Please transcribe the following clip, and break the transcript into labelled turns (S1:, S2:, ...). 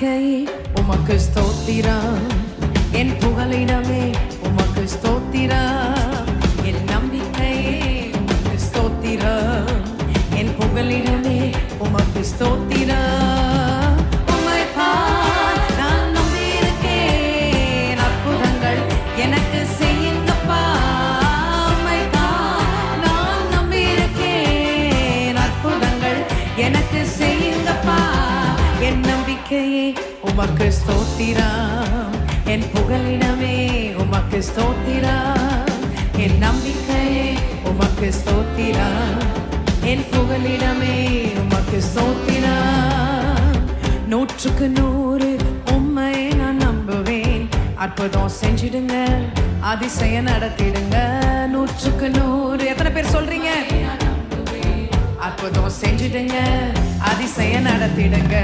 S1: நம்பிக்கையே உமக்கு ஸ்தோத்திரம், என் புகலிடமே உமக்கு ஸ்தோத்திரம். என் நம்பிக்கையே உமக்கு ஸ்தோத்திரம், என் புகலிடமே உமக்கு ஸ்தோத்திரம். உம்மைத்தான் நான் நம்பியிருக்கேன், அற்புதங்கள் எனக்கு செய்யுங்கப்பா. உம்மைத்தான் நான் நம்பியிருக்கேன், அற்புதங்கள் எனக்கு செய்யுங்கப்பா. என் நம்பிக்கையே உமக்கு ஸ்தோத்திரம், என் புகலிடமே உமக்கு ஸ்தோத்திரம். என் நம்பிக்கையே உமக்கு ஸ்தோத்திரம், என் புகலிடமே உமக்கு ஸ்தோத்திரம். 100க்கு 100 உம்மை நான் நம்புவேன். அற்புதம் செஞ்சிடுங்க, அதிசயம் நடத்திடுங்க. 100க்கு 100 எத்தனை பேர் சொல்றீங்க? அற்புதம் செஞ்சிடுங்க, அதிசயம் நடத்திடுங்க.